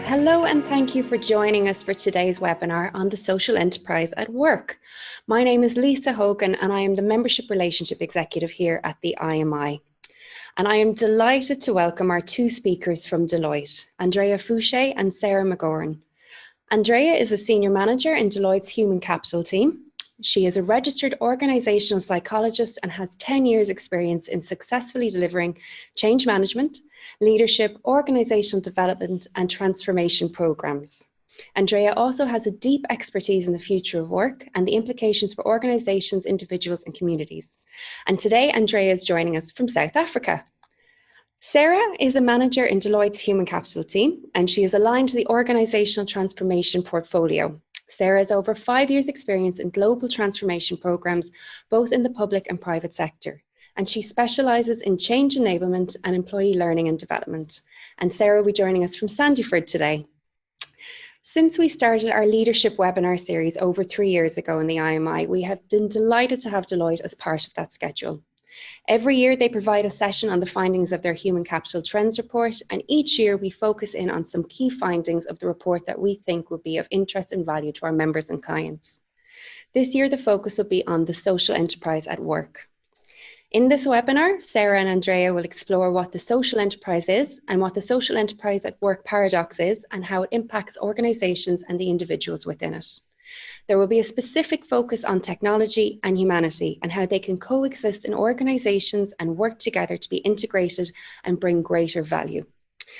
Hello and thank you for joining us for today's webinar on the social enterprise at work. My name is Lisa Hogan and I am the Membership Relationship Executive here at the IMI. And I am delighted to welcome our two speakers from Deloitte, Andrea Fouche and Sarah McGauran. Andrea is a Senior Manager in Deloitte's Human Capital team. She is a registered organizational psychologist and has 10 years experience in successfully delivering change management, leadership, organizational development, and transformation programs. Andrea also has a deep expertise in the future of work and the implications for organizations, individuals, and communities. And today, Andrea is joining us from South Africa. Sarah is a manager in Deloitte's Human Capital team, and she is aligned to the organizational transformation portfolio. Sarah has over 5 years' experience in global transformation programs, both in the public and private sector. And she specializes in change enablement and employee learning and development. And Sarah will be joining us from Sandyford today. Since we started our leadership webinar series over 3 years ago in the IMI, we have been delighted to have Deloitte as part of that schedule. Every year they provide a session on the findings of their Human Capital Trends report, and each year we focus in on some key findings of the report that we think will be of interest and value to our members and clients. This year the focus will be on the social enterprise at work. In this webinar, Sarah and Andrea will explore what the social enterprise is and what the social enterprise at work paradox is and how it impacts organizations and the individuals within it. There will be a specific focus on technology and humanity and how they can coexist in organizations and work together to be integrated and bring greater value.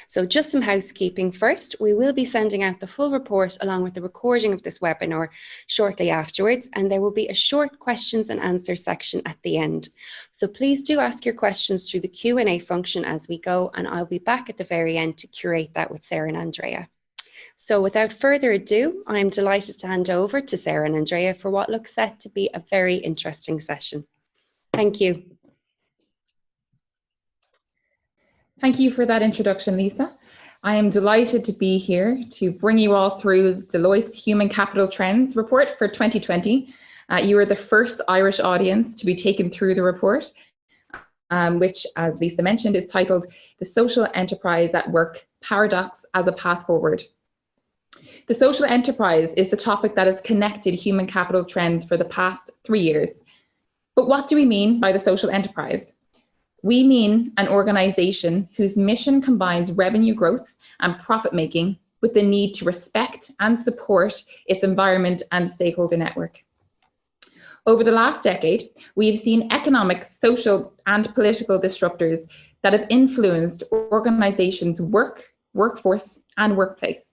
So just some housekeeping first. We will be sending out the full report along with the recording of this webinar shortly afterwards, and there will be a short questions and answers section at the end. So please do ask your questions through the Q&A function as we go, and I'll be back at the very end to curate that with Sarah and Andrea. So without further ado, I'm delighted to hand over to Sarah and Andrea for what looks set to be a very interesting session. Thank you. Thank you for that introduction, Lisa. I am delighted to be here to bring you all through Deloitte's Human Capital Trends report for 2020. You are the first Irish audience to be taken through the report, which, as Lisa mentioned, is titled The Social Enterprise at Work, Paradox as a Path Forward. The social enterprise is the topic that has connected human capital trends for the past 3 years. But what do we mean by the social enterprise? We mean an organization whose mission combines revenue growth and profit making with the need to respect and support its environment and stakeholder network. Over the last decade, we have seen economic, social, and political disruptors that have influenced organizations' work, workforce, and workplace.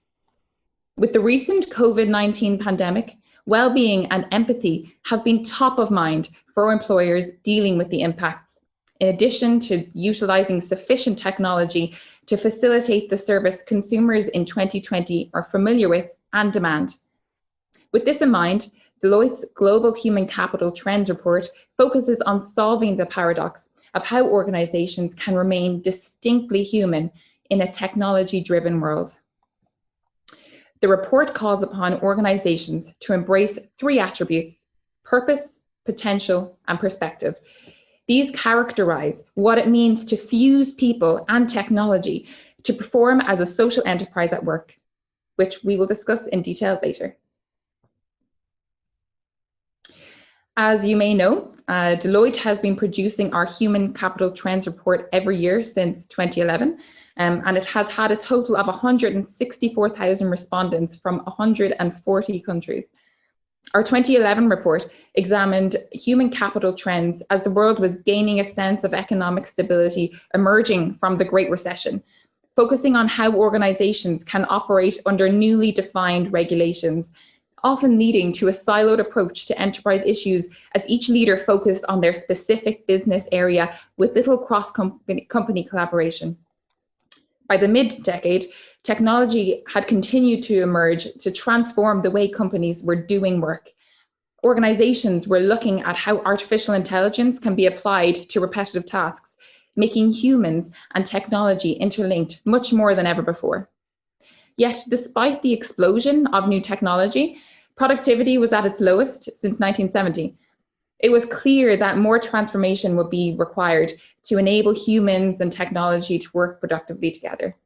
With the recent COVID-19 pandemic, well-being and empathy have been top of mind for employers dealing with the impacts, in addition to utilizing sufficient technology to facilitate the service consumers in 2020 are familiar with and demand. With this in mind, Deloitte's Global Human Capital Trends report focuses on solving the paradox of how organizations can remain distinctly human in a technology-driven world. The report calls upon organizations to embrace 3 attributes: purpose, potential, and perspective. These characterize what it means to fuse people and technology to perform as a social enterprise at work, which we will discuss in detail later. As you may know, Deloitte has been producing our Human Capital Trends report every year since 2011, and it has had a total of 164,000 respondents from 140 countries. Our 2011 report examined human capital trends as the world was gaining a sense of economic stability emerging from the Great Recession, focusing on how organizations can operate under newly defined regulations, often leading to a siloed approach to enterprise issues as each leader focused on their specific business area with little cross-company collaboration. By the mid-decade, technology had continued to emerge to transform the way companies were doing work. Organizations were looking at how artificial intelligence can be applied to repetitive tasks, making humans and technology interlinked much more than ever before. Yet, despite the explosion of new technology, productivity was at its lowest since 1970. It was clear that more transformation would be required to enable humans and technology to work productively together.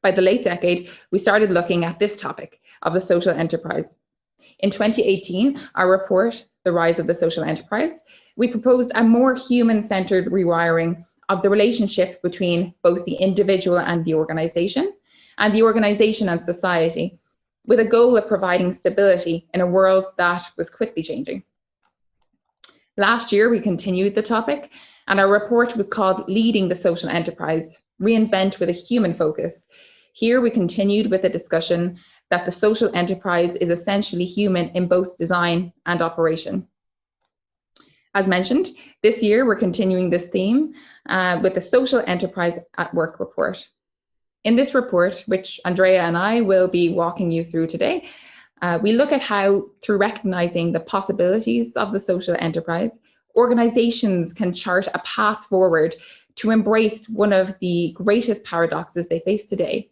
By the late decade, we started looking at this topic of the social enterprise. In 2018, our report, The Rise of the Social Enterprise, we proposed a more human-centered rewiring of the relationship between both the individual and the organization and society, with a goal of providing stability in a world that was quickly changing. Last year, we continued the topic, and our report was called Leading the Social Enterprise, Reinvent with a Human Focus. Here, we continued with a discussion that the social enterprise is essentially human in both design and operation. As mentioned, this year, we're continuing this theme with the Social Enterprise at Work report. In this report, which Andrea and I will be walking you through today, we look at how, through recognizing the possibilities of the social enterprise, organizations can chart a path forward to embrace one of the greatest paradoxes they face today,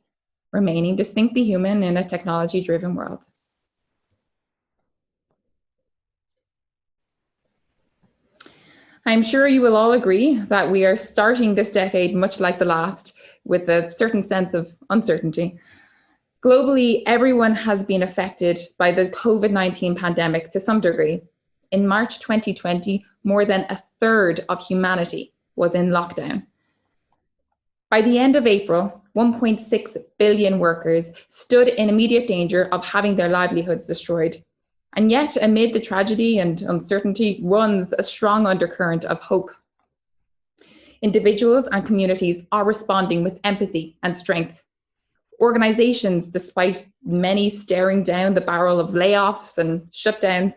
remaining distinctly human in a technology-driven world. I'm sure you will all agree that we are starting this decade much like the last, with a certain sense of uncertainty. Globally, everyone has been affected by the COVID-19 pandemic to some degree. In March 2020, more than a third of humanity was in lockdown. By the end of April, 1.6 billion workers stood in immediate danger of having their livelihoods destroyed. And yet, amid the tragedy and uncertainty, runs a strong undercurrent of hope. Individuals and communities are responding with empathy and strength. Organizations, despite many staring down the barrel of layoffs and shutdowns,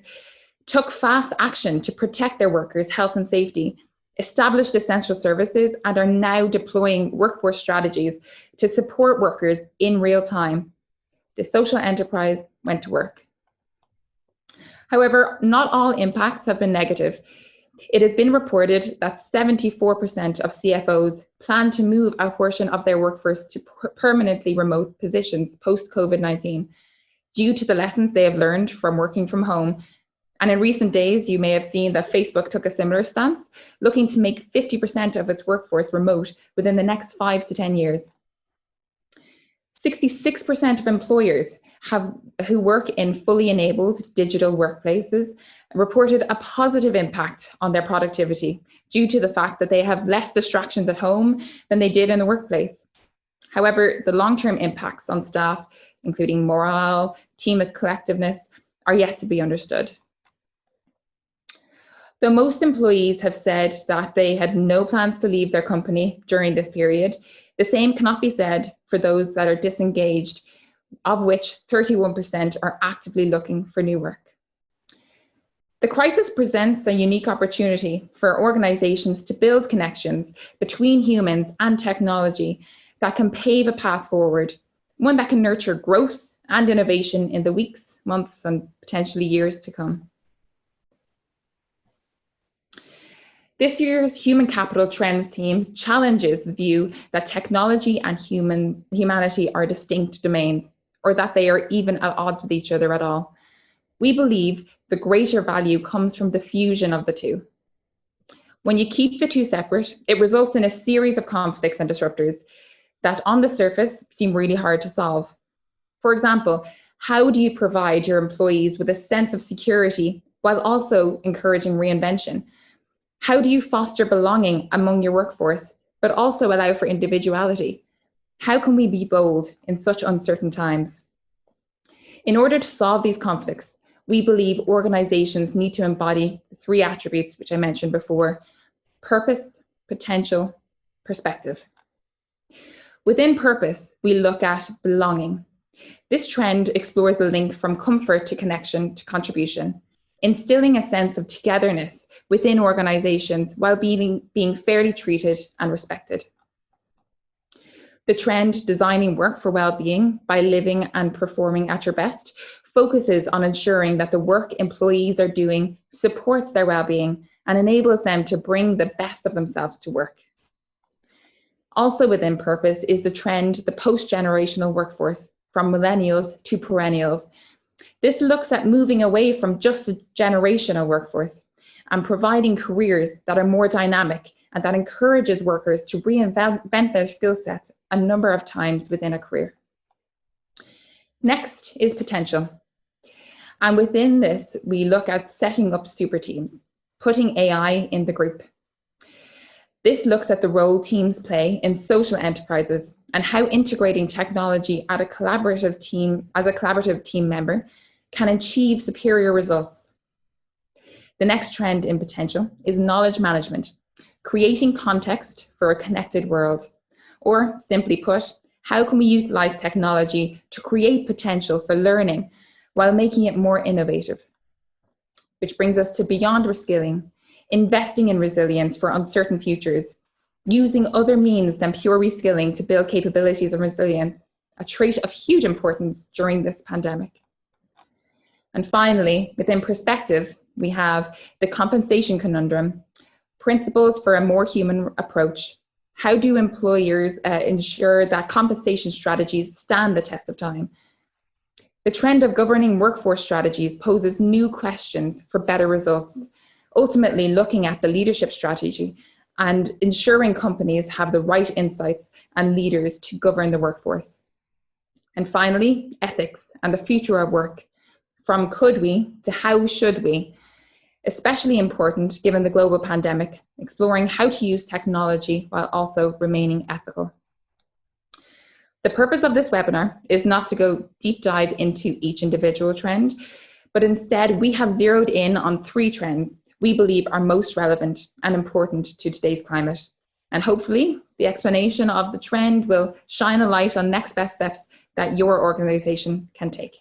took fast action to protect their workers' health and safety, established essential services, and are now deploying workforce strategies to support workers in real time. The social enterprise went to work. However, not all impacts have been negative. It has been reported that 74% of CFOs plan to move a portion of their workforce to permanently remote positions post-COVID-19 due to the lessons they have learned from working from home. And in recent days, you may have seen that Facebook took a similar stance, looking to make 50% of its workforce remote within the next 5 to 10 years. 66% of employers who work in fully enabled digital workplaces reported a positive impact on their productivity due to the fact that they have less distractions at home than they did in the workplace. However, the long-term impacts on staff, including morale, team collectiveness, are yet to be understood. Though most employees have said that they had no plans to leave their company during this period, the same cannot be said for those that are disengaged, of which 31% are actively looking for new work. The crisis presents a unique opportunity for organizations to build connections between humans and technology that can pave a path forward, one that can nurture growth and innovation in the weeks, months, and potentially years to come. This year's Human Capital Trends theme challenges the view that technology and humanity are distinct domains, or that they are even at odds with each other at all. We believe the greater value comes from the fusion of the two. When you keep the two separate, it results in a series of conflicts and disruptors that on the surface seem really hard to solve. For example, how do you provide your employees with a sense of security while also encouraging reinvention? How do you foster belonging among your workforce, but also allow for individuality? How can we be bold in such uncertain times? In order to solve these conflicts, we believe organizations need to embody 3 attributes, which I mentioned before: purpose, potential, perspective. Within purpose, we look at belonging. This trend explores the link from comfort to connection to contribution, instilling a sense of togetherness within organizations while being fairly treated and respected. The trend designing work for well-being by living and performing at your best focuses on ensuring that the work employees are doing supports their well-being and enables them to bring the best of themselves to work. Also within purpose is the trend, the post-generational workforce, from millennials to perennials. This looks at moving away from just a generational workforce and providing careers that are more dynamic and that encourages workers to reinvent their skill sets a number of times within a career. Next is potential. And within this, we look at setting up super teams, putting AI in the group. This looks at the role teams play in social enterprises and how integrating technology as a collaborative team member can achieve superior results. The next trend in potential is knowledge management, creating context for a connected world. Or simply put, how can we utilize technology to create potential for learning while making it more innovative? Which brings us to beyond reskilling, investing in resilience for uncertain futures, using other means than pure reskilling to build capabilities and resilience, a trait of huge importance during this pandemic. And finally, within perspective, we have the compensation conundrum, principles for a more human approach. How do employers ensure that compensation strategies stand the test of time? The trend of governing workforce strategies poses new questions for better results, ultimately looking at the leadership strategy and ensuring companies have the right insights and leaders to govern the workforce. And finally, ethics and the future of work, from could we to how should we, especially important given the global pandemic, exploring how to use technology while also remaining ethical. The purpose of this webinar is not to go deep dive into each individual trend, but instead we have zeroed in on 3 trends we believe are most relevant and important to today's climate. And hopefully the explanation of the trend will shine a light on next best steps that your organization can take.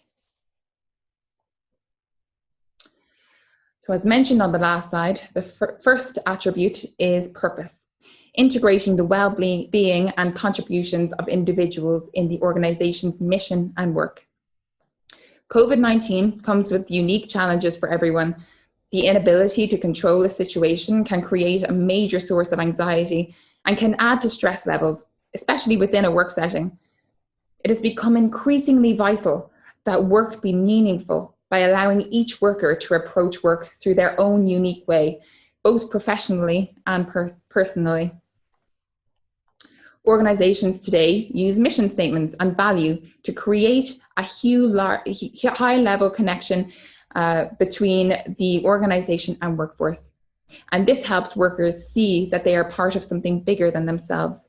So as mentioned on the last slide, the first attribute is purpose, integrating the well-being and contributions of individuals in the organization's mission and work. COVID-19 comes with unique challenges for everyone. The inability to control a situation can create a major source of anxiety and can add to stress levels, especially within a work setting. It has become increasingly vital that work be meaningful by allowing each worker to approach work through their own unique way, both professionally and personally. Organizations today use mission statements and value to create a high-level connection between the organization and workforce. And this helps workers see that they are part of something bigger than themselves.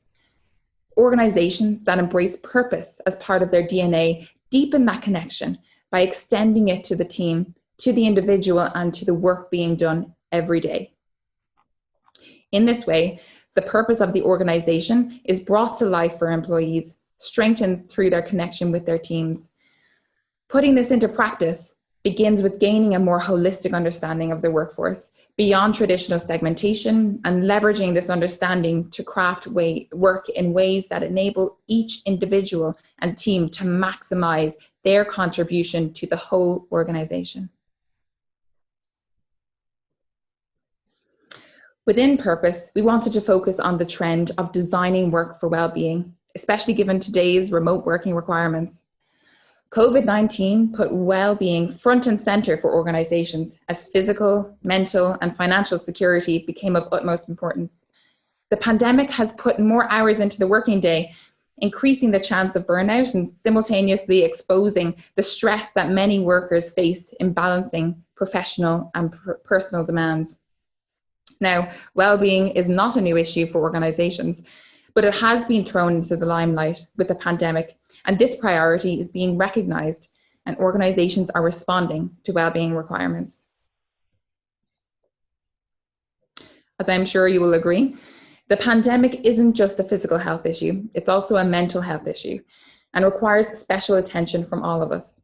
Organizations that embrace purpose as part of their DNA deepen that connection by extending it to the team, to the individual, and to the work being done every day. In this way, the purpose of the organization is brought to life for employees, strengthened through their connection with their teams. Putting this into practice begins with gaining a more holistic understanding of the workforce, beyond traditional segmentation, and leveraging this understanding to craft work in ways that enable each individual and team to maximize their contribution to the whole organization. Within purpose, we wanted to focus on the trend of designing work for well-being, especially given today's remote working requirements. COVID-19 put well-being front and center for organizations as physical, mental, and financial security became of utmost importance. The pandemic has put more hours into the working day, increasing the chance of burnout and simultaneously exposing the stress that many workers face in balancing professional and personal demands. Now, well-being is not a new issue for organizations, but it has been thrown into the limelight with the pandemic, and this priority is being recognized, and organizations are responding to well-being requirements. As I'm sure you will agree, the pandemic isn't just a physical health issue, it's also a mental health issue and requires special attention from all of us.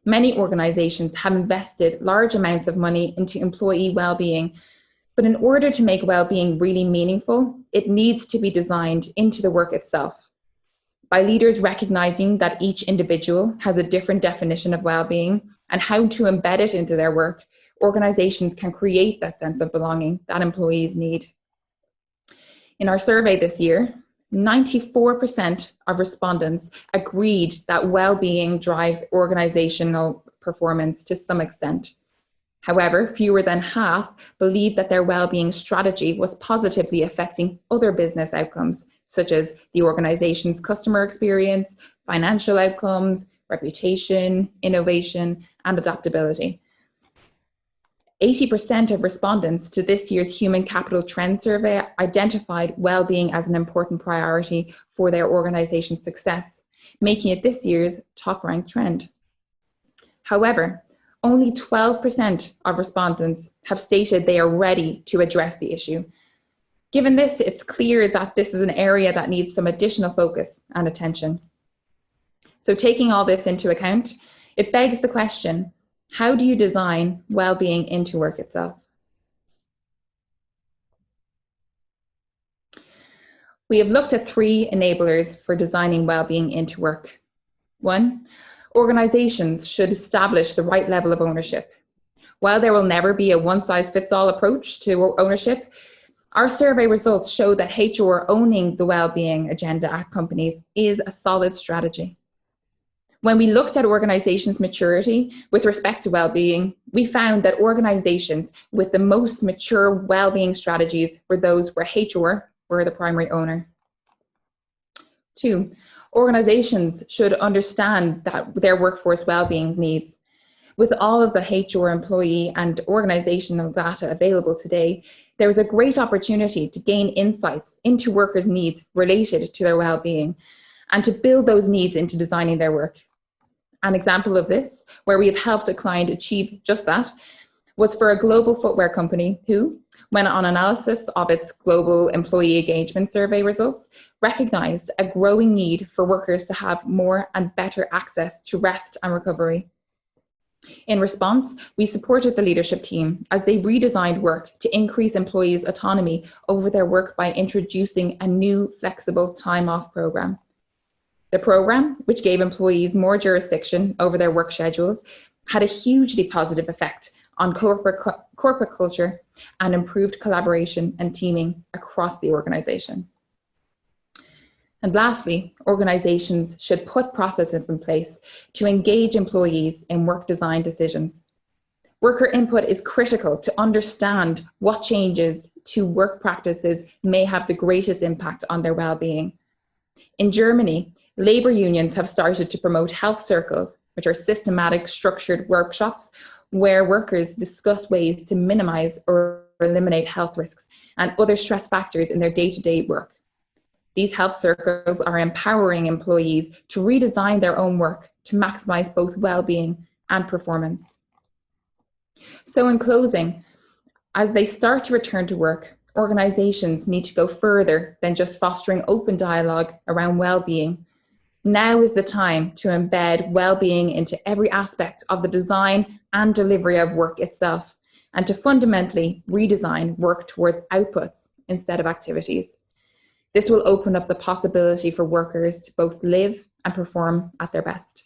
Many organizations have invested large amounts of money into employee well-being, but in order to make well-being really meaningful, it needs to be designed into the work itself. By leaders recognizing that each individual has a different definition of well-being and how to embed it into their work, organizations can create that sense of belonging that employees need. In our survey this year, 94% of respondents agreed that well-being drives organizational performance to some extent. However, fewer than half believed that their well-being strategy was positively affecting other business outcomes, such as the organization's customer experience, financial outcomes, reputation, innovation, and adaptability. 80% of respondents to this year's Human Capital Trend Survey identified well-being as an important priority for their organization's success, making it this year's top-ranked trend. However, only 12% of respondents have stated they are ready to address the issue. Given this, it's clear that this is an area that needs some additional focus and attention. So taking all this into account, it begs the question, how do you design well-being into work itself? We have looked at 3 enablers for designing well-being into work. 1, organizations should establish the right level of ownership. While there will never be a one-size-fits-all approach to ownership, our survey results show that HR owning the well-being agenda at companies is a solid strategy. When we looked at organizations' maturity with respect to well-being, we found that organizations with the most mature well-being strategies were those where HR were the primary owner. 2, organizations should understand that their workforce well-being needs. With all of the HR employee and organizational data available today, there is a great opportunity to gain insights into workers' needs related to their well-being and to build those needs into designing their work. An example of this, where we have helped a client achieve just that, was for a global footwear company who, when on analysis of its global employee engagement survey results, recognized a growing need for workers to have more and better access to rest and recovery. In response, we supported the leadership team as they redesigned work to increase employees' autonomy over their work by introducing a new flexible time-off program. The program, which gave employees more jurisdiction over their work schedules, had a hugely positive effect on corporate culture and improved collaboration and teaming across the organization. And lastly, organizations should put processes in place to engage employees in work design decisions. Worker input is critical to understand what changes to work practices may have the greatest impact on their well-being. In Germany, labor unions have started to promote health circles, which are systematic, structured workshops where workers discuss ways to minimize or eliminate health risks and other stress factors in their day-to-day work. These health circles are empowering employees to redesign their own work to maximize both well-being and performance. So in closing, as they start to return to work, organizations need to go further than just fostering open dialogue around well-being. Now is the time to embed well-being into every aspect of the design and delivery of work itself, and to fundamentally redesign work towards outputs instead of activities. This will open up the possibility for workers to both live and perform at their best.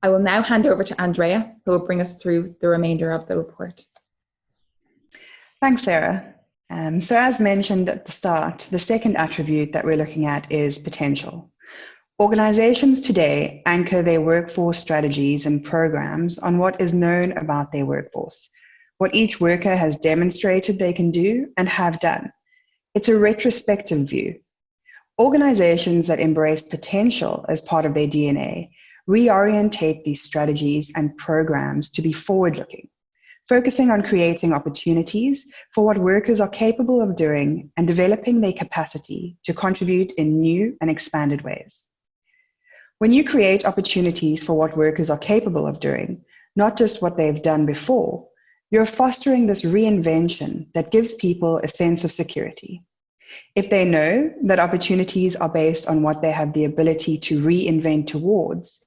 I will now hand over to Andrea, who will bring us through the remainder of the report. Thanks, Sarah. So as mentioned at the start, the second attribute that we're looking at is potential. Organizations today anchor their workforce strategies and programs on what is known about their workforce, what each worker has demonstrated they can do and have done. It's a retrospective view. Organizations that embrace potential as part of their DNA reorientate these strategies and programs to be forward-looking, focusing on creating opportunities for what workers are capable of doing and developing their capacity to contribute in new and expanded ways. When you create opportunities for what workers are capable of doing, not just what they've done before, you're fostering this reinvention that gives people a sense of security. If they know that opportunities are based on what they have the ability to reinvent towards,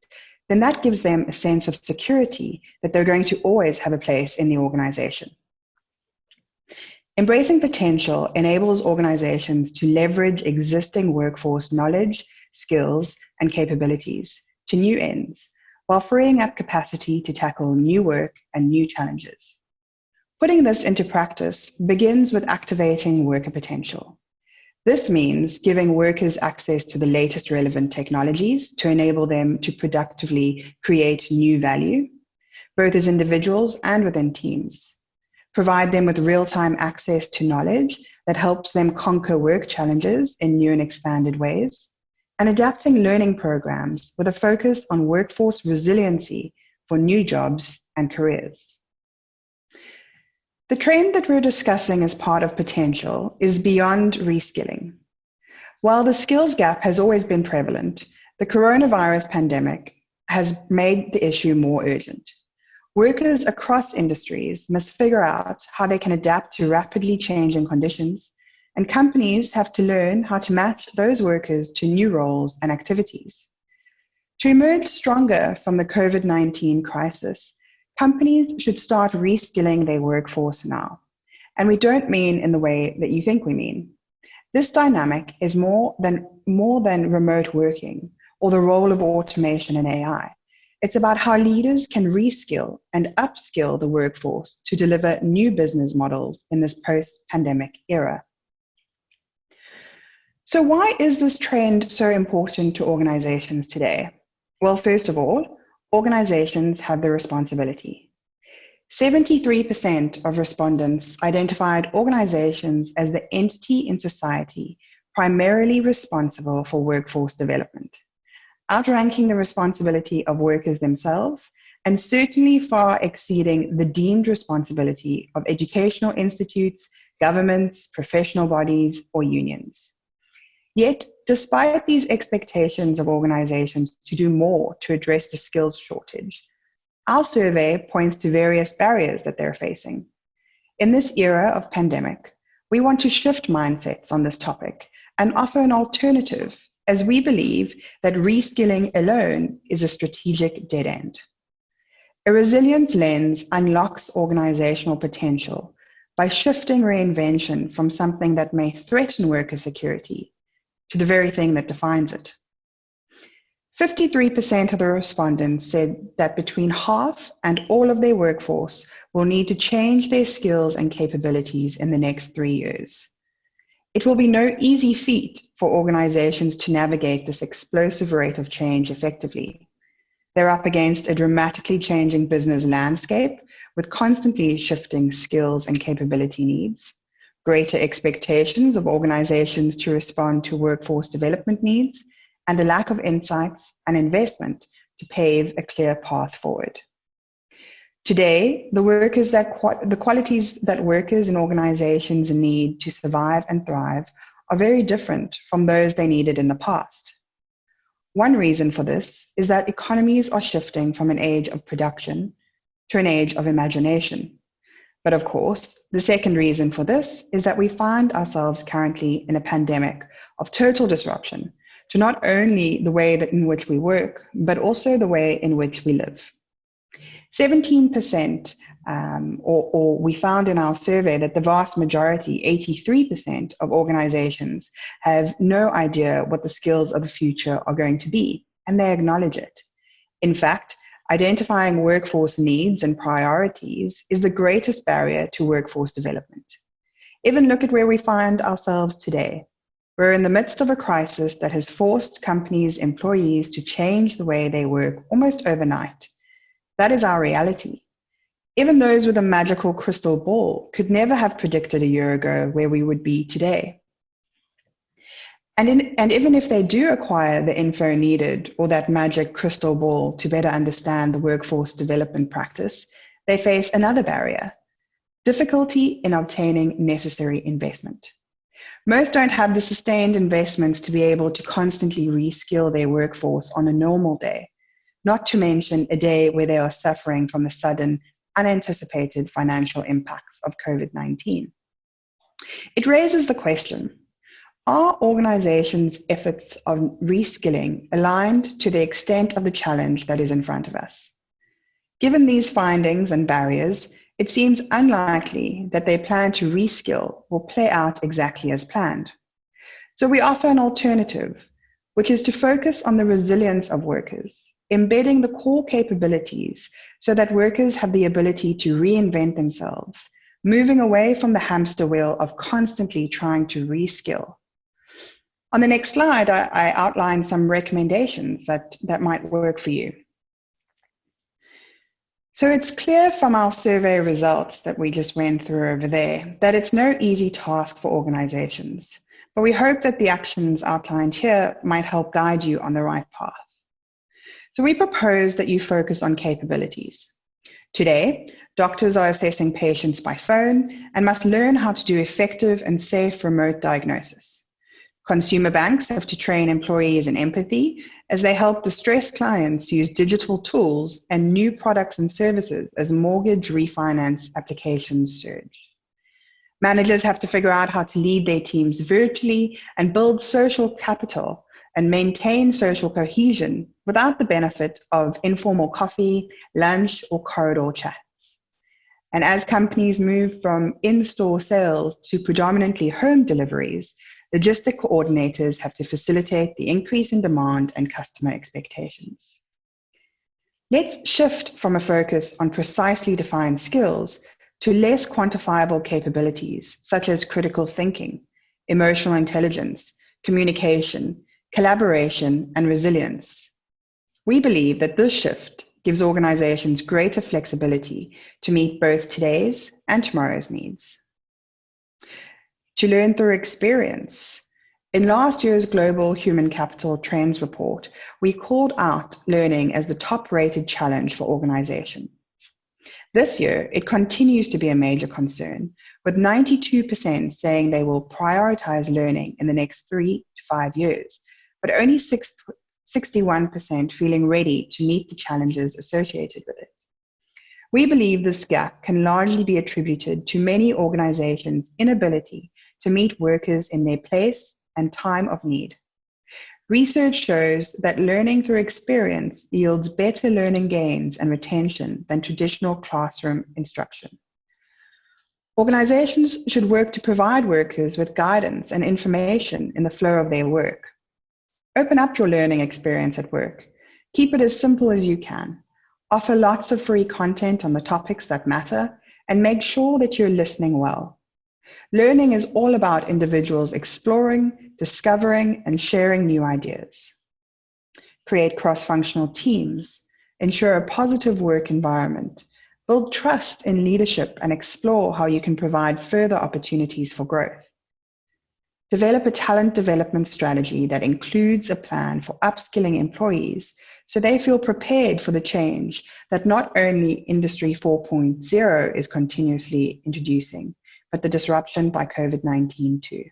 then that gives them a sense of security that they're going to always have a place in the organization. Embracing potential enables organizations to leverage existing workforce knowledge, skills, and capabilities to new ends, while freeing up capacity to tackle new work and new challenges. Putting this into practice begins with activating worker potential. This means giving workers access to the latest relevant technologies to enable them to productively create new value, both as individuals and within teams. Provide them with real-time access to knowledge that helps them conquer work challenges in new and expanded ways, and adapting learning programs with a focus on workforce resiliency for new jobs and careers. The trend that we're discussing as part of potential is beyond reskilling. While the skills gap has always been prevalent, the coronavirus pandemic has made the issue more urgent. Workers across industries must figure out how they can adapt to rapidly changing conditions, and companies have to learn how to match those workers to new roles and activities. To emerge stronger from the COVID-19 crisis, companies should start reskilling their workforce now. And we don't mean in the way that you think we mean. This dynamic is more than remote working or the role of automation and AI. It's about how leaders can reskill and upskill the workforce to deliver new business models in this post-pandemic era. So why is this trend so important to organizations today? Well, first of all, organizations have the responsibility. 73% of respondents identified organizations as the entity in society primarily responsible for workforce development, outranking the responsibility of workers themselves, and certainly far exceeding the deemed responsibility of educational institutes, governments, professional bodies, or unions. Yet, despite these expectations of organizations to do more to address the skills shortage, our survey points to various barriers that they're facing. In this era of pandemic, we want to shift mindsets on this topic and offer an alternative, as we believe that reskilling alone is a strategic dead end. A resilience lens unlocks organizational potential by shifting reinvention from something that may threaten worker security to the very thing that defines it. 53% of the respondents said that between half and all of their workforce will need to change their skills and capabilities in the next 3 years. It will be no easy feat for organizations to navigate this explosive rate of change effectively. They're up against a dramatically changing business landscape with constantly shifting skills and capability needs, greater expectations of organizations to respond to workforce development needs, and a lack of insights and investment to pave a clear path forward. Today, the qualities that workers and organizations need to survive and thrive are very different from those they needed in the past. One reason for this is that economies are shifting from an age of production to an age of imagination. But of course, the second reason for this is that we find ourselves currently in a pandemic of total disruption to not only the way in which we work, but also the way in which we live. 17%, or we found in our survey that the vast majority, 83% of organizations have no idea what the skills of the future are going to be, and they acknowledge it. In fact, identifying workforce needs and priorities is the greatest barrier to workforce development. Even look at where we find ourselves today. We're in the midst of a crisis that has forced companies' employees to change the way they work almost overnight. That is our reality. Even those with a magical crystal ball could never have predicted a year ago where we would be today. And even if they do acquire the info needed or that magic crystal ball to better understand the workforce development practice, they face another barrier: difficulty in obtaining necessary investment. Most don't have the sustained investments to be able to constantly reskill their workforce on a normal day, not to mention a day where they are suffering from the sudden, unanticipated financial impacts of COVID-19. It raises the question: are organizations' efforts on reskilling aligned to the extent of the challenge that is in front of us? Given these findings and barriers, it seems unlikely that their plan to reskill will play out exactly as planned. So we offer an alternative, which is to focus on the resilience of workers, embedding the core capabilities so that workers have the ability to reinvent themselves, moving away from the hamster wheel of constantly trying to reskill. On the next slide, I outline some recommendations that might work for you. So it's clear from our survey results that we just went through over there that it's no easy task for organizations, but we hope that the actions outlined here might help guide you on the right path. So we propose that you focus on capabilities. Today, doctors are assessing patients by phone and must learn how to do effective and safe remote diagnosis. Consumer banks have to train employees in empathy as they help distressed clients use digital tools and new products and services as mortgage refinance applications surge. Managers have to figure out how to lead their teams virtually and build social capital and maintain social cohesion without the benefit of informal coffee, lunch, or corridor chats. And as companies move from in-store sales to predominantly home deliveries, logistic coordinators have to facilitate the increase in demand and customer expectations. Let's shift from a focus on precisely defined skills to less quantifiable capabilities, such as critical thinking, emotional intelligence, communication, collaboration, and resilience. We believe that this shift gives organizations greater flexibility to meet both today's and tomorrow's needs. To learn through experience. In last year's Global Human Capital Trends report, we called out learning as the top-rated challenge for organizations. This year, it continues to be a major concern, with 92% saying they will prioritize learning in the next 3 to 5 years, but only 61% feeling ready to meet the challenges associated with it. We believe this gap can largely be attributed to many organizations' inability to meet workers in their place and time of need. Research shows that learning through experience yields better learning gains and retention than traditional classroom instruction. Organizations should work to provide workers with guidance and information in the flow of their work. Open up your learning experience at work. Keep it as simple as you can. Offer lots of free content on the topics that matter, and make sure that you're listening well. Learning is all about individuals exploring, discovering, and sharing new ideas. Create cross-functional teams, ensure a positive work environment, build trust in leadership, and explore how you can provide further opportunities for growth. Develop a talent development strategy that includes a plan for upskilling employees so they feel prepared for the change that not only Industry 4.0 is continuously introducing, but the disruption by COVID-19 too.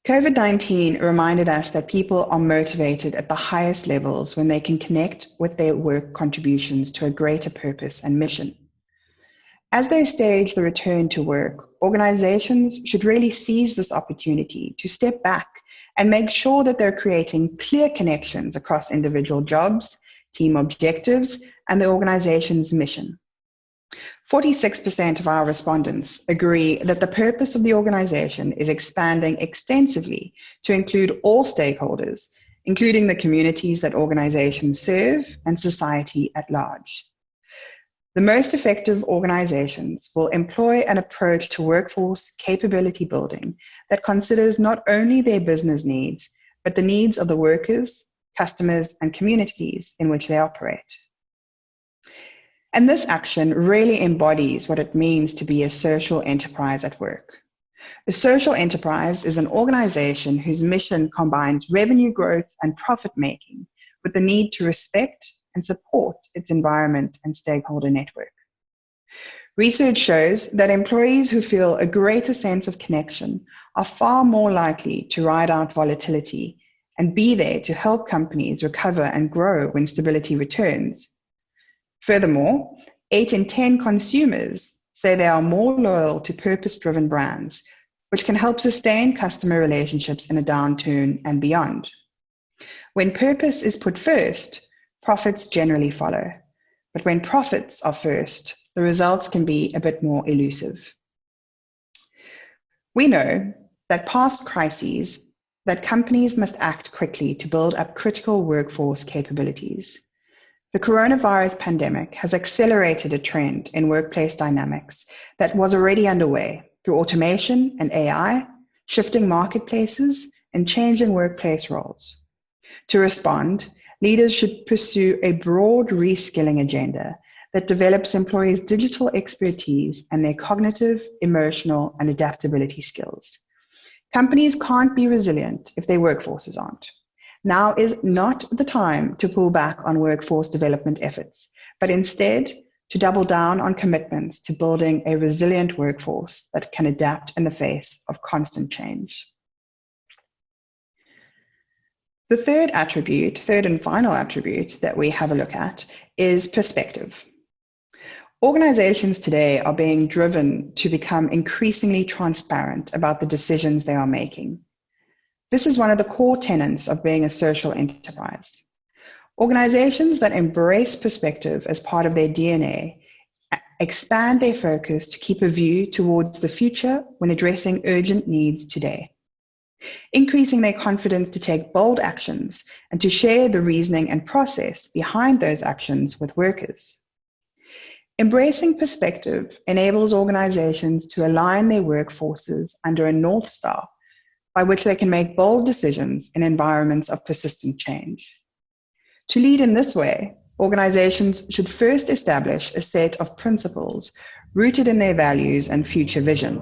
COVID-19 reminded us that people are motivated at the highest levels when they can connect with their work contributions to a greater purpose and mission. As they stage the return to work, organizations should really seize this opportunity to step back and make sure that they're creating clear connections across individual jobs, team objectives, and the organization's mission. 46% of our respondents agree that the purpose of the organization is expanding extensively to include all stakeholders, including the communities that organizations serve and society at large. The most effective organizations will employ an approach to workforce capability building that considers not only their business needs, but the needs of the workers, customers, and communities in which they operate. And this action really embodies what it means to be a social enterprise at work. A social enterprise is an organization whose mission combines revenue growth and profit making with the need to respect and support its environment and stakeholder network. Research shows that employees who feel a greater sense of connection are far more likely to ride out volatility and be there to help companies recover and grow when stability returns. Furthermore, 8 in 10 consumers say they are more loyal to purpose-driven brands, which can help sustain customer relationships in a downturn and beyond. When purpose is put first, profits generally follow. But when profits are first, the results can be a bit more elusive. We know that past crises, that companies must act quickly to build up critical workforce capabilities. The coronavirus pandemic has accelerated a trend in workplace dynamics that was already underway through automation and AI, shifting marketplaces, and changing workplace roles. To respond, leaders should pursue a broad reskilling agenda that develops employees' digital expertise and their cognitive, emotional, and adaptability skills. Companies can't be resilient if their workforces aren't. Now is not the time to pull back on workforce development efforts, but instead to double down on commitments to building a resilient workforce that can adapt in the face of constant change. The third and final attribute that we have a look at is perspective. Organizations today are being driven to become increasingly transparent about the decisions they are making. This is one of the core tenets of being a social enterprise. Organizations that embrace perspective as part of their DNA expand their focus to keep a view towards the future when addressing urgent needs today, increasing their confidence to take bold actions and to share the reasoning and process behind those actions with workers. Embracing perspective enables organizations to align their workforces under a North Star by which they can make bold decisions in environments of persistent change. To lead in this way, organizations should first establish a set of principles rooted in their values and future vision.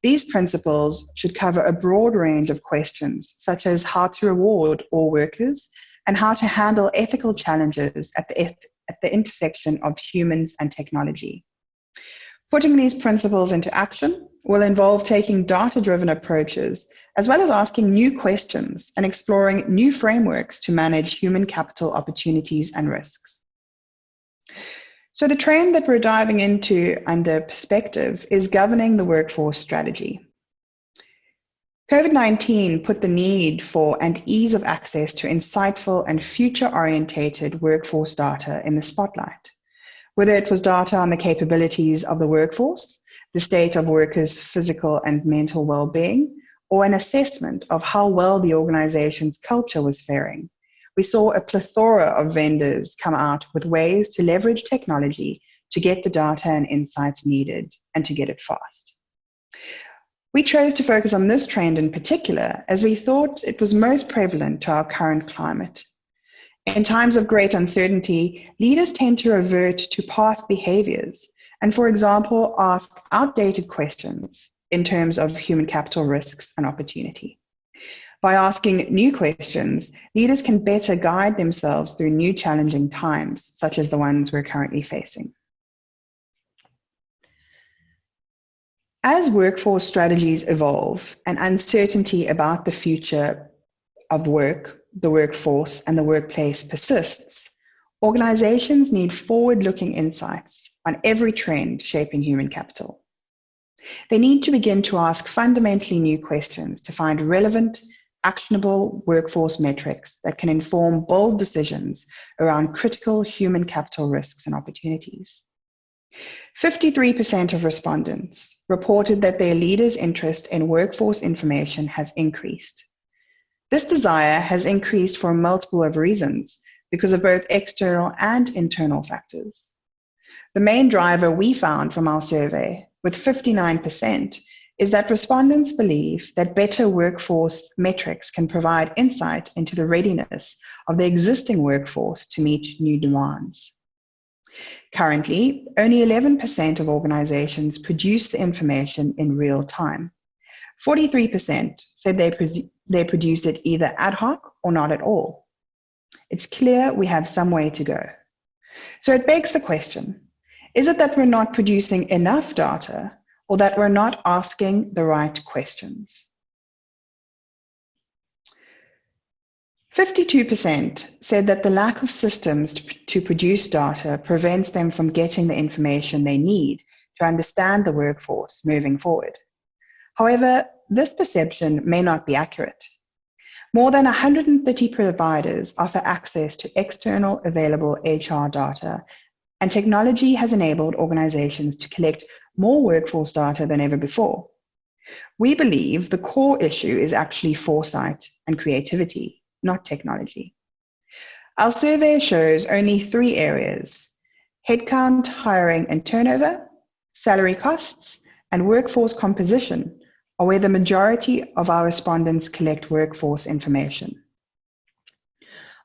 These principles should cover a broad range of questions, such as how to reward all workers and how to handle ethical challenges at the intersection of humans and technology. Putting these principles into action will involve taking data-driven approaches, as well as asking new questions and exploring new frameworks to manage human capital opportunities and risks. So the trend that we're diving into under perspective is governing the workforce strategy. COVID-19 put the need for and ease of access to insightful and future-orientated workforce data in the spotlight. Whether it was data on the capabilities of the workforce, the state of workers' physical and mental well-being, or an assessment of how well the organization's culture was faring, we saw a plethora of vendors come out with ways to leverage technology to get the data and insights needed and to get it fast. We chose to focus on this trend in particular as we thought it was most prevalent to our current climate. In times of great uncertainty, leaders tend to revert to past behaviors and, for example, ask outdated questions in terms of human capital risks and opportunity. By asking new questions, leaders can better guide themselves through new challenging times, such as the ones we're currently facing. As workforce strategies evolve and uncertainty about the future of work, the workforce, and the workplace persists, organizations need forward-looking insights on every trend shaping human capital. They need to begin to ask fundamentally new questions to find relevant, actionable workforce metrics that can inform bold decisions around critical human capital risks and opportunities. 53% of respondents reported that their leaders' interest in workforce information has increased. This desire has increased for a multiple of reasons because of both external and internal factors. The main driver we found from our survey, with 59%, is that respondents believe that better workforce metrics can provide insight into the readiness of the existing workforce to meet new demands. Currently, only 11% of organizations produce the information in real time. 43% said they produce it either ad hoc or not at all. It's clear we have some way to go. So it begs the question, is it that we're not producing enough data or that we're not asking the right questions? 52% said that the lack of systems to produce data prevents them from getting the information they need to understand the workforce moving forward. However, this perception may not be accurate. More than 130 providers offer access to external available HR data, and technology has enabled organizations to collect more workforce data than ever before. We believe the core issue is actually foresight and creativity, not technology. Our survey shows only 3 areas: headcount, hiring and turnover, salary costs, and workforce composition are where the majority of our respondents collect workforce information.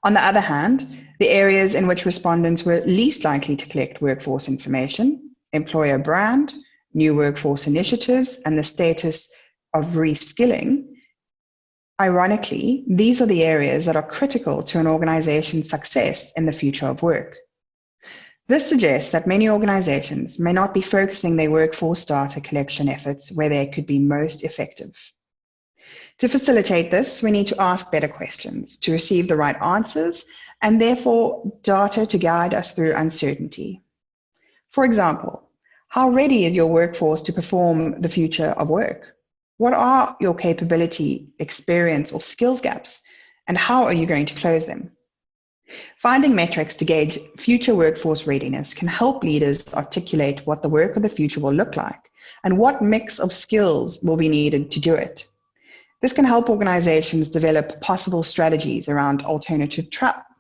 On the other hand, the areas in which respondents were least likely to collect workforce information, employer brand, new workforce initiatives, and the status of reskilling, ironically, these are the areas that are critical to an organization's success in the future of work. This suggests that many organizations may not be focusing their workforce data collection efforts where they could be most effective. To facilitate this, we need to ask better questions to receive the right answers and therefore data to guide us through uncertainty. For example, how ready is your workforce to perform the future of work? What are your capability, experience, or skills gaps, and how are you going to close them? Finding metrics to gauge future workforce readiness can help leaders articulate what the work of the future will look like and what mix of skills will be needed to do it. This can help organizations develop possible strategies around alternative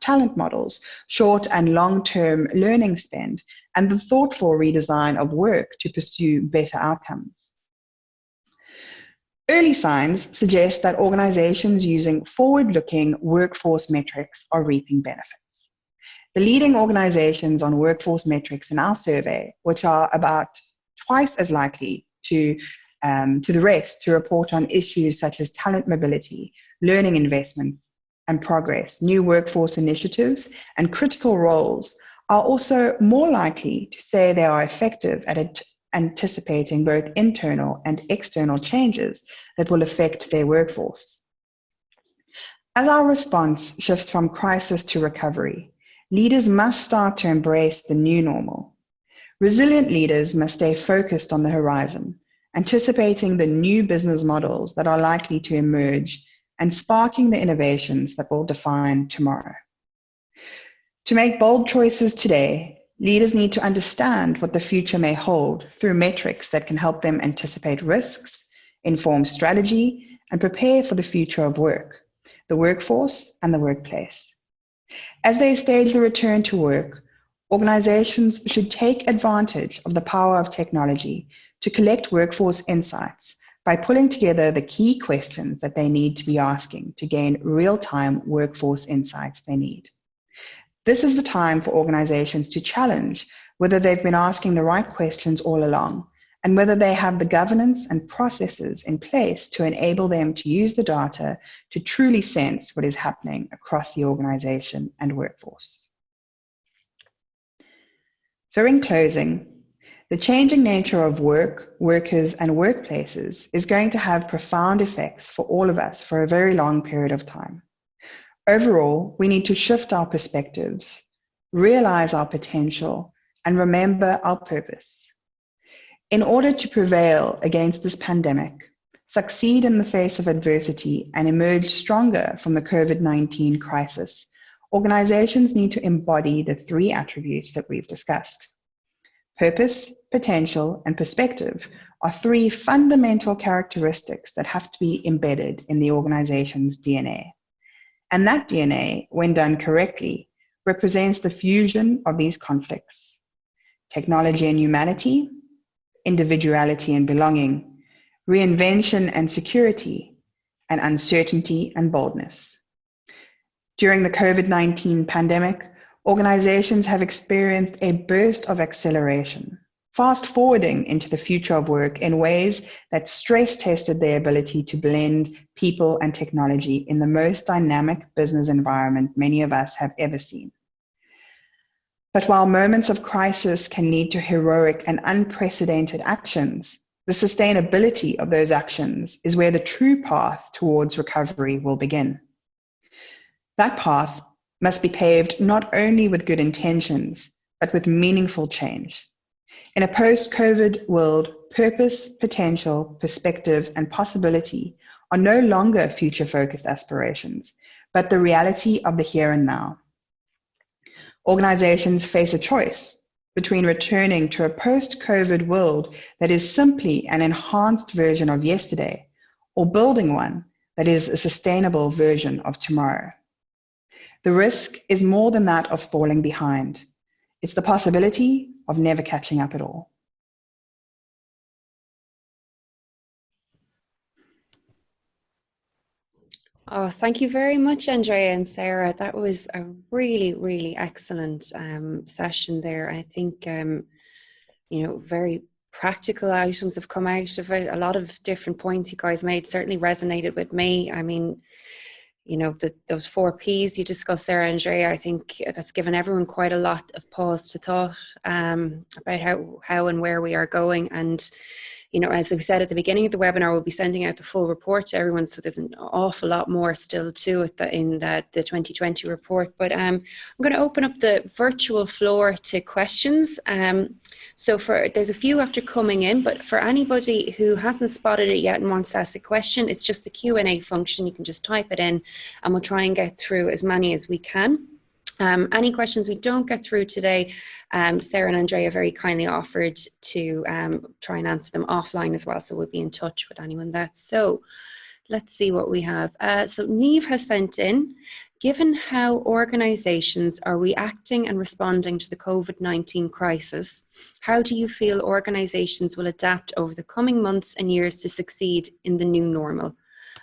talent models, short and long-term learning spend, and the thoughtful redesign of work to pursue better outcomes. Early signs suggest that organizations using forward-looking workforce metrics are reaping benefits. The leading organizations on workforce metrics in our survey, which are about twice as likely to the rest to report on issues such as talent mobility, learning investment and progress, new workforce initiatives, and critical roles, are also more likely to say they are effective at anticipating both internal and external changes that will affect their workforce. As our response shifts from crisis to recovery, leaders must start to embrace the new normal. Resilient leaders must stay focused on the horizon, anticipating the new business models that are likely to emerge and sparking the innovations that will define tomorrow. To make bold choices today, leaders need to understand what the future may hold through metrics that can help them anticipate risks, inform strategy, and prepare for the future of work, the workforce, and the workplace. As they stage the return to work, organizations should take advantage of the power of technology to collect workforce insights by pulling together the key questions that they need to be asking to gain real-time workforce insights they need. This is the time for organizations to challenge whether they've been asking the right questions all along and whether they have the governance and processes in place to enable them to use the data to truly sense what is happening across the organization and workforce. So in closing, the changing nature of work, workers, and workplaces is going to have profound effects for all of us for a very long period of time. Overall, we need to shift our perspectives, realize our potential, and remember our purpose. In order to prevail against this pandemic, succeed in the face of adversity, and emerge stronger from the COVID-19 crisis, organizations need to embody the three attributes that we've discussed. Purpose, potential, and perspective are three fundamental characteristics that have to be embedded in the organization's DNA. And that DNA, when done correctly, represents the fusion of these conflicts: technology and humanity, individuality and belonging, reinvention and security, and uncertainty and boldness. During the COVID-19 pandemic, organizations have experienced a burst of acceleration, fast-forwarding into the future of work in ways that stress-tested their ability to blend people and technology in the most dynamic business environment many of us have ever seen. But while moments of crisis can lead to heroic and unprecedented actions, the sustainability of those actions is where the true path towards recovery will begin. That path must be paved not only with good intentions, but with meaningful change. In a post-COVID world, purpose, potential, perspective, and possibility are no longer future-focused aspirations, but the reality of the here and now. Organizations face a choice between returning to a post-COVID world that is simply an enhanced version of yesterday, or building one that is a sustainable version of tomorrow. The risk is more than that of falling behind. It's the possibility of never catching up at all. Oh, thank you very much, Andrea and Sarah. That was a really, really excellent session there. I think, very practical items have come out of it. A lot of different points you guys made certainly resonated with me. I mean, those 4 Ps you discussed there, Andrea, I think that's given everyone quite a lot of pause to thought about how and where we are going. And as we said at the beginning of the webinar, we'll be sending out the full report to everyone. So there's an awful lot more still to it in the 2020 report. But I'm going to open up the virtual floor to questions. So there's a few after coming in, but for anybody who hasn't spotted it yet and wants to ask a question, it's just the Q&A function. You can just type it in and we'll try and get through as many as we can. Any questions we don't get through today, Sarah and Andrea very kindly offered to try and answer them offline as well. So we'll be in touch with anyone that's. So let's see what we have. So Neve has sent in, given how organisations are reacting and responding to the COVID-19 crisis, how do you feel organisations will adapt over the coming months and years to succeed in the new normal?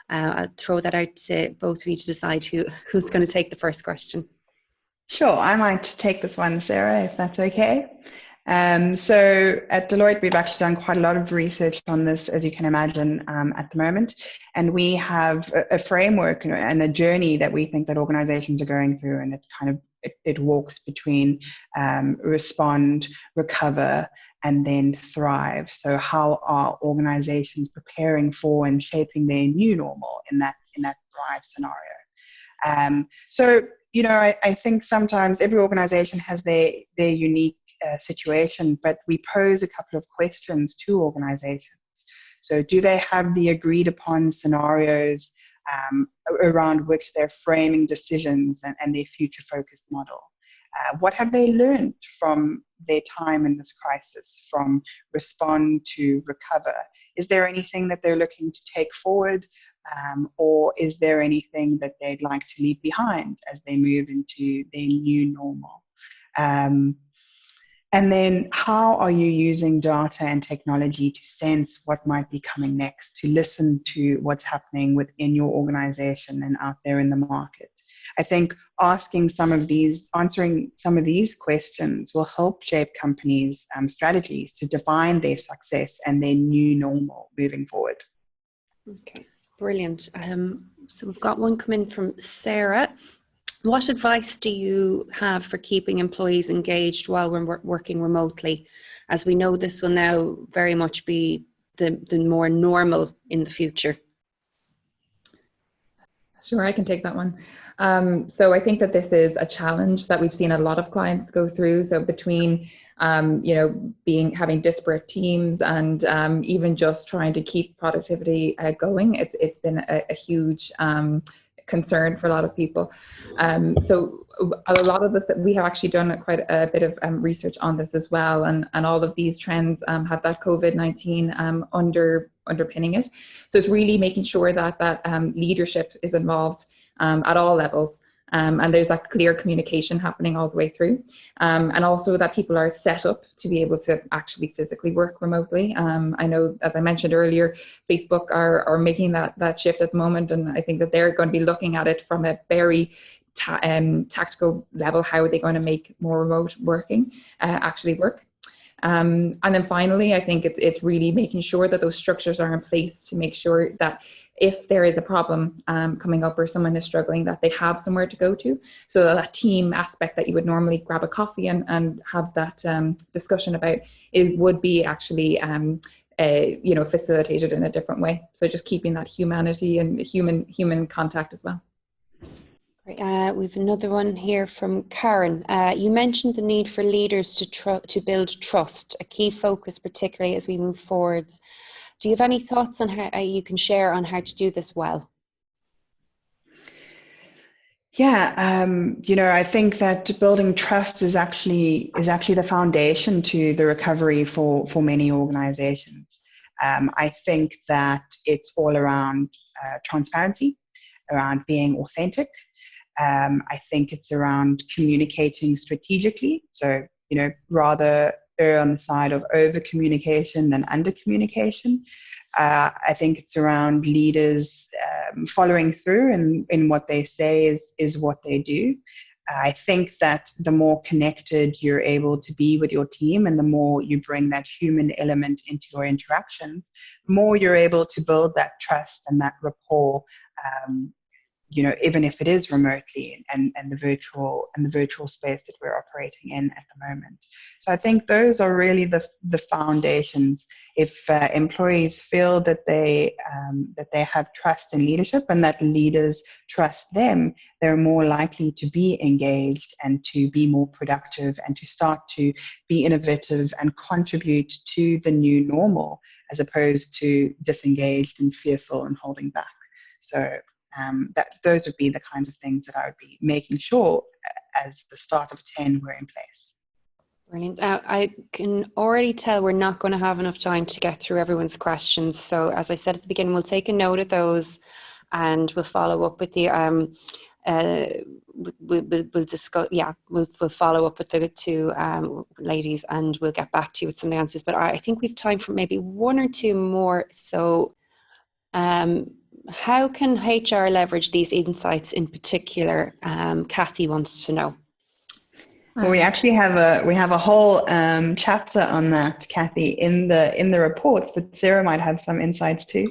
I'll throw that out to both of you to decide who's going to take the first question. Sure, I might take this one, Sarah, if that's okay. So at Deloitte, we've actually done quite a lot of research on this, as you can imagine, at the moment. And we have a framework and a journey that we think that organizations are going through, and it walks between respond, recover, and then thrive. So how are organizations preparing for and shaping their new normal in that thrive scenario? I think sometimes every organization has their unique situation, but we pose a couple of questions to organizations. So do they have the agreed upon scenarios around which they're framing decisions and their future focused model? What have they learned from their time in this crisis, from respond to recover? Is there anything that they're looking to take forward? Or is there anything that they'd like to leave behind as they move into their new normal? And then how are you using data and technology to sense what might be coming next, to listen to what's happening within your organization and out there in the market? I think answering some of these questions will help shape companies' strategies to define their success and their new normal moving forward. Okay. Brilliant. So we've got one come in from Sarah. What advice do you have for keeping employees engaged while we're working remotely? As we know, this will now very much be the more normal in the future. Sure, I can take that one. So I think that this is a challenge that we've seen a lot of clients go through. So between, having disparate teams and even just trying to keep productivity going, it's been a huge concern for a lot of people. So a lot of this, we have actually done quite a bit of research on this as well. And all of these trends have that COVID-19 underpinning it. So it's really making sure that leadership is involved at all levels. And there's that clear communication happening all the way through. And also that people are set up to be able to actually physically work remotely. I know, as I mentioned earlier, Facebook are making that shift at the moment. And I think that they're going to be looking at it from a very tactical level. How are they going to make more remote working actually work? And then finally, I think it's really making sure that those structures are in place to make sure that if there is a problem coming up or someone is struggling, that they have somewhere to go to. So that team aspect that you would normally grab a coffee and have that discussion about, it would be actually facilitated in a different way. So just keeping that humanity and human contact as well. Great. We have another one here from Karen. You mentioned the need for leaders to build trust, a key focus, particularly as we move forwards. Do you have any thoughts on how you can share on how to do this well? Yeah, I think that building trust is actually the foundation to the recovery for many organizations. I think that it's all around transparency, around being authentic. I think it's around communicating strategically. So, rather err on the side of over communication than under communication. I think it's around leaders following through in what they say is what they do. I think that the more connected you're able to be with your team and the more you bring that human element into your interaction, the more you're able to build that trust and that rapport, even if it is remotely and the virtual space that we're operating in at the moment. So I think those are really the foundations. If employees feel that they have trust in leadership and that leaders trust them, they're more likely to be engaged and to be more productive and to start to be innovative and contribute to the new normal, as opposed to disengaged and fearful and holding back. So those would be the kinds of things that I would be making sure as the start of 10 were in place. Brilliant. I can already tell we're not going to have enough time to get through everyone's questions. So as I said at the beginning, we'll take a note of those and we'll follow up with the we'll discuss. Yeah, we'll follow up with the two ladies and we'll get back to you with some of the answers. But I think we've time for maybe one or two more. So how can HR leverage these insights in particular? Kathy wants to know. Well, we actually have a whole chapter on that, Kathy, in the reports, but Sarah might have some insights too.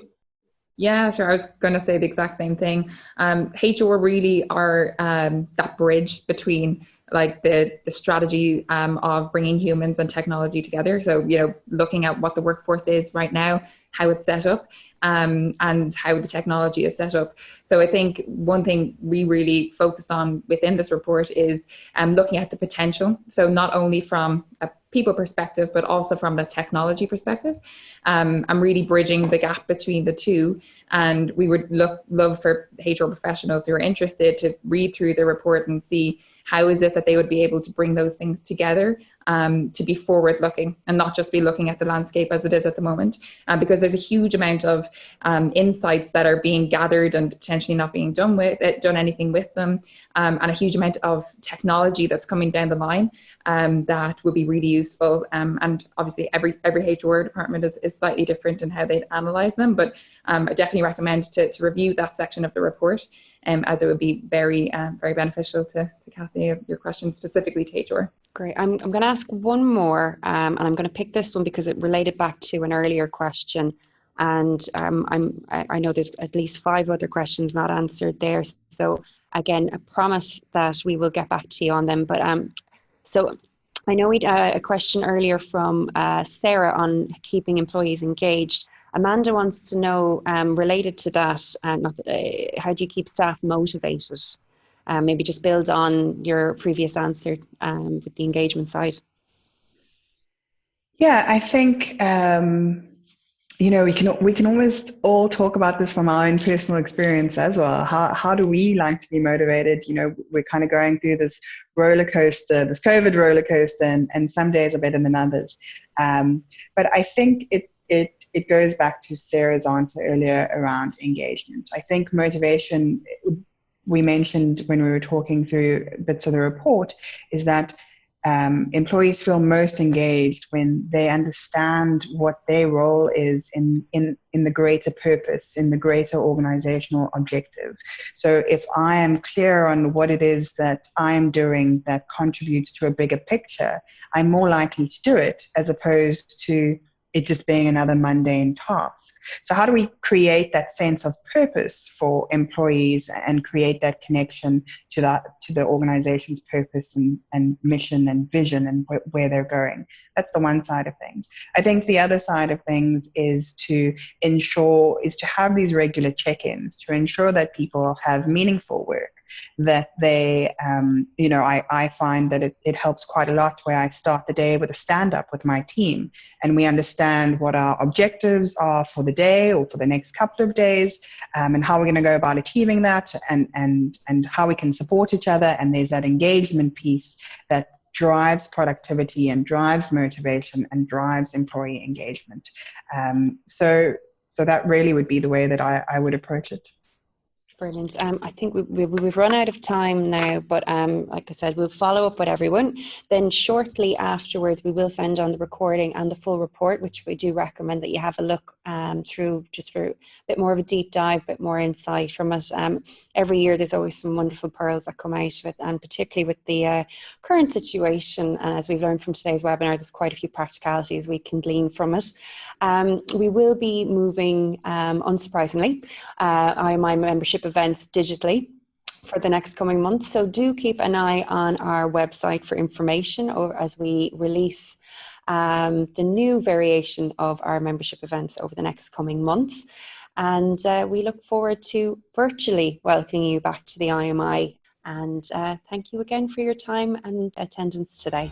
Yeah, sure. I was going to say the exact same thing. HR really are that bridge between like the strategy of bringing humans and technology together. So, looking at what the workforce is right now, how it's set up, and how the technology is set up. So I think one thing we really focused on within this report is looking at the potential. So not only from a people perspective, but also from the technology perspective. I'm really bridging the gap between the two. And we would love for HR professionals who are interested to read through the report and see how is it that they would be able to bring those things together to be forward looking and not just be looking at the landscape as it is at the moment, because there's a huge amount of insights that are being gathered and potentially not being done anything with them, and a huge amount of technology that's coming down the line that would be really useful. And obviously every HR department is slightly different in how they analyze them, but I definitely recommend to review that section of the report, as it would be very beneficial to Kathy, your question specifically to HR. Great. I'm going to ask one more, and I'm going to pick this one because it related back to an earlier question, and I know there's at least 5 other questions not answered there. So again, I promise that we will get back to you on them. But so I know we had a question earlier from Sarah on keeping employees engaged. Amanda wants to know, related to that, how do you keep staff motivated? Maybe just build on your previous answer with the engagement side. Yeah, I think we can almost all talk about this from our own personal experience as well. How do we like to be motivated? We're kind of going through this roller coaster, this COVID roller coaster, and some days are better than others. But I think it goes back to Sarah's answer earlier around engagement. I think motivation, we mentioned when we were talking through bits of the report, is that employees feel most engaged when they understand what their role is in the greater purpose, in the greater organizational objective. So if I am clear on what it is that I'm doing that contributes to a bigger picture, I'm more likely to do it, as opposed to it just being another mundane task. So how do we create that sense of purpose for employees and create that connection to the organization's purpose and mission and vision and where they're going? That's the one side of things. I think the other side of things is to have these regular check-ins to ensure that people have meaningful work, that they, I find that it helps quite a lot where I start the day with a stand-up with my team and we understand what our objectives are for the day or for the next couple of days, and how we're going to go about achieving that, and how we can support each other. And there's that engagement piece that drives productivity and drives motivation and drives employee engagement. So that really would be the way that I would approach it. Brilliant. I think we've run out of time now, but like I said, we'll follow up with everyone. Then shortly afterwards, we will send on the recording and the full report, which we do recommend that you have a look through just for a bit more of a deep dive, a bit more insight from it. Every year, there's always some wonderful pearls that come out of it, and particularly with the current situation, and as we've learned from today's webinar, there's quite a few practicalities we can glean from it. We will be moving, unsurprisingly, IMI membership events digitally for the next coming months. So do keep an eye on our website for information, or as we release the new variation of our membership events over the next coming months. And we look forward to virtually welcoming you back to the IMI. And thank you again for your time and attendance today.